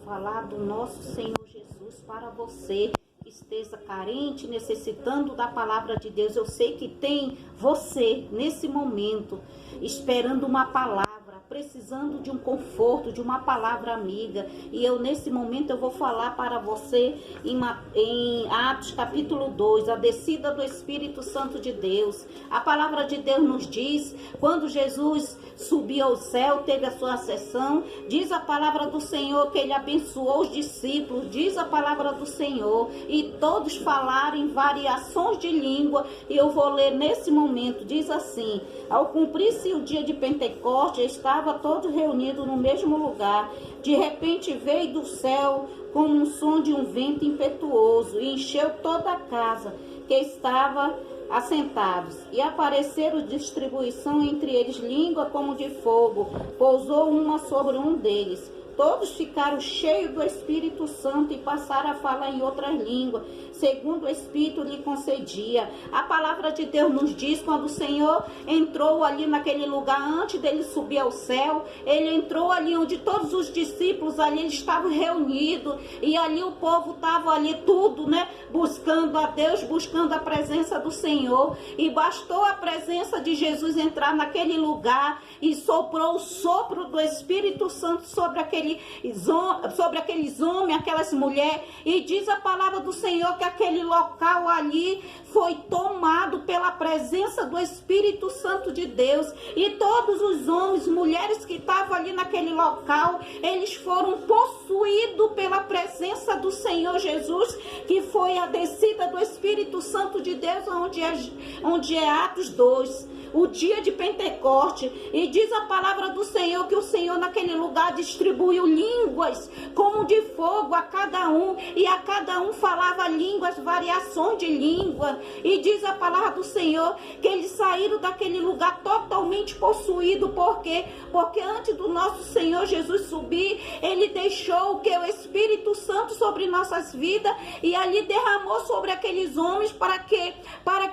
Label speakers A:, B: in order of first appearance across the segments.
A: falar do nosso Senhor Jesus para você que esteja carente, necessitando da palavra de Deus. Eu sei que tem você nesse momento esperando uma palavra, precisando de um conforto, de uma palavra amiga. E eu nesse momento eu vou falar para você em Atos capítulo 2, a descida do Espírito Santo de Deus. A palavra de Deus nos diz, quando Jesus subiu ao céu, teve a sua ascensão, diz a palavra do Senhor que ele abençoou os discípulos, diz a palavra do Senhor, e todos falaram em variações de língua. E eu vou ler nesse momento, diz assim: ao cumprir-se o dia de Pentecostes, estava todos reunidos no mesmo lugar. De repente veio do céu como um som de um vento impetuoso e encheu toda a casa que estava assentados, e apareceram distribuição entre eles língua como de fogo, pousou uma sobre um deles. Todos ficaram cheios do Espírito Santo e passaram a falar em outras línguas, segundo o Espírito lhe concedia. A palavra de Deus nos diz, quando o Senhor entrou ali naquele lugar, antes dele subir ao céu, ele entrou ali onde todos os discípulos ali estavam reunidos, e ali o povo estava ali tudo, buscando a Deus, buscando a presença do Senhor, e bastou a presença de Jesus entrar naquele lugar, e soprou o sopro do Espírito Santo sobre aqueles homens, aquelas mulheres, e diz a palavra do Senhor que aquele local ali foi tomado pela presença do Espírito Santo de Deus, e todos os homens, mulheres que estavam ali naquele local, eles foram possuídos pela presença do Senhor Jesus, que foi a descida do Espírito Santo de Deus, onde é Atos 2. O dia de Pentecoste, e diz a palavra do Senhor que o Senhor naquele lugar distribuiu línguas como de fogo a cada um, e a cada um falava línguas, variações de língua, e diz a palavra do Senhor que eles saíram daquele lugar totalmente possuídos. Por quê? Porque antes do nosso Senhor Jesus subir, ele deixou que o Espírito Santo sobre nossas vidas, e ali derramou sobre aqueles homens para que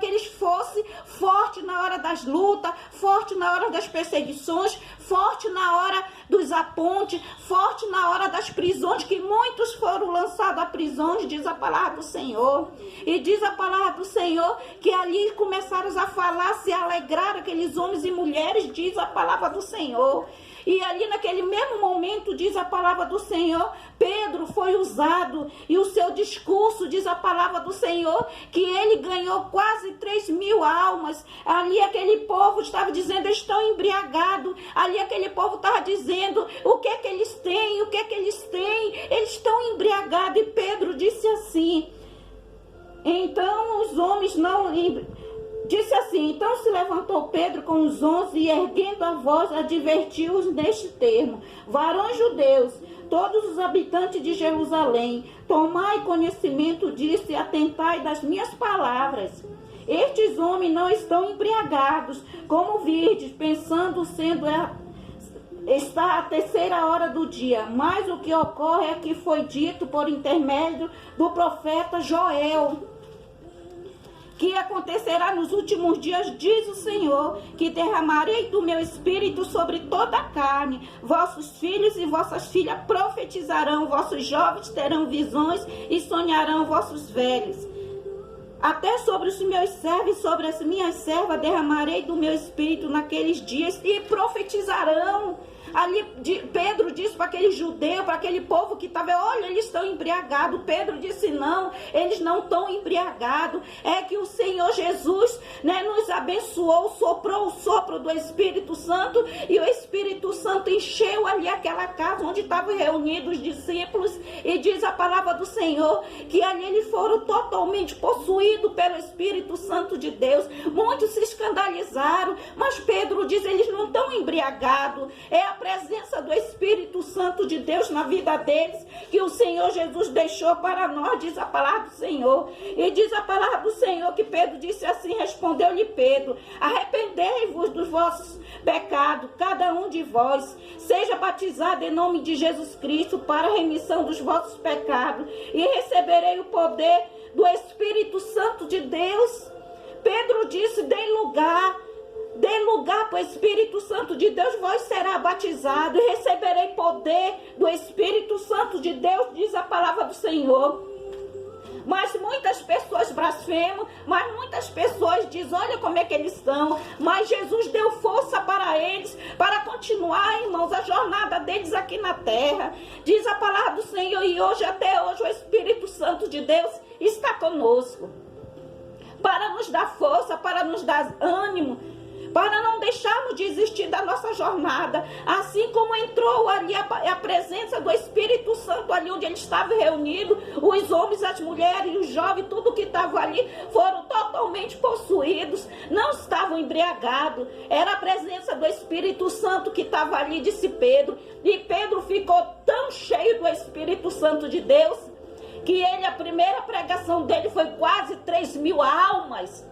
A: eles fossem fortes na hora das lutas, forte na hora das perseguições, forte na hora dos apontes, forte na hora das prisões, que muitos foram lançados a prisões, diz a palavra do Senhor. E diz a palavra do Senhor que ali começaram a falar, se alegrar aqueles homens e mulheres, diz a palavra do Senhor. E ali naquele mesmo momento, diz a palavra do Senhor, Pedro foi usado, e o seu discurso, diz a palavra do Senhor, que ele ganhou quase 3.000 almas. Ali aquele povo estava dizendo, eles estão embriagados. Ali aquele povo estava dizendo, o que é que eles têm, o que é que eles têm? Eles estão embriagados. E Pedro disse assim, então os homens não... Disse assim, então se levantou Pedro com os 11 e erguendo a voz advertiu-os neste termo: varões judeus, todos os habitantes de Jerusalém, tomai conhecimento disso e atentai das minhas palavras. Estes homens não estão embriagados, como virdes, pensando está a terceira hora do dia, mas o que ocorre é que foi dito por intermédio do profeta Joel, que acontecerá nos últimos dias, diz o Senhor, que derramarei do meu espírito sobre toda a carne. Vossos filhos e vossas filhas profetizarão, vossos jovens terão visões e sonharão vossos velhos. Até sobre os meus servos e sobre as minhas servas derramarei do meu espírito naqueles dias e profetizarão. Ali Pedro disse para aquele judeu, para aquele povo que estava, olha, eles estão embriagados. Pedro disse, não, eles não estão embriagados. É que o Senhor Jesus nos abençoou, soprou o sopro do Espírito Santo, e o Espírito Santo encheu ali aquela casa onde estavam reunidos os discípulos, e diz a palavra do Senhor que ali eles foram totalmente possuídos pelo Espírito Santo de Deus. Muitos se escandalizaram, mas Pedro diz, eles não estão embriagados, é a presença do Espírito Santo de Deus na vida deles, que o Senhor Jesus deixou para nós, diz a palavra do Senhor. E diz a palavra do Senhor que Pedro disse assim, respondeu-lhe Pedro, arrependei-vos dos vossos pecados, cada um de vós, seja batizado em nome de Jesus Cristo para a remissão dos vossos pecados, e receberei o poder do Espírito Santo de Deus. Pedro disse, dê lugar para o Espírito Santo de Deus, vós será batizado e receberei poder do Espírito Santo de Deus, diz a palavra do Senhor. Mas muitas pessoas blasfemam, mas muitas pessoas dizem, olha como é que eles estão. Mas Jesus deu força para eles, para continuar, irmãos, a jornada deles aqui na terra. Diz a palavra do Senhor, e hoje, até hoje, o Espírito Santo de Deus está conosco. Para nos dar força, para nos dar ânimo, para não deixarmos de desistir da nossa jornada. Assim como entrou ali a presença do Espírito Santo ali onde ele estava reunido, os homens, as mulheres, os jovens, tudo que estava ali foram totalmente possuídos, não estavam embriagados. Era a presença do Espírito Santo que estava ali, disse Pedro. E Pedro ficou tão cheio do Espírito Santo de Deus, que ele, a primeira pregação dele foi quase 3.000 almas.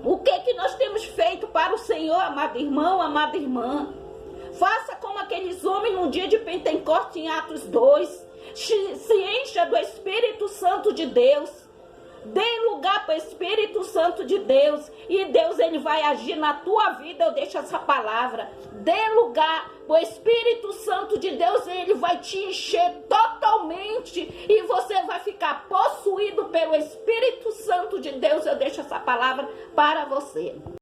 A: O que nós temos feito para o Senhor, amado irmão, amada irmã? Faça como aqueles homens no dia de Pentecostes em Atos 2. Se encha do Espírito Santo de Deus. Dê lugar para o Espírito Santo de Deus. E Deus, ele vai agir na tua vida. Eu deixo essa palavra. Dê lugar para o Espírito Santo de Deus. Ele vai te encher totalmente. E você vai ficar possuído pelo Espírito Santo de Deus. Eu deixo essa palavra para você.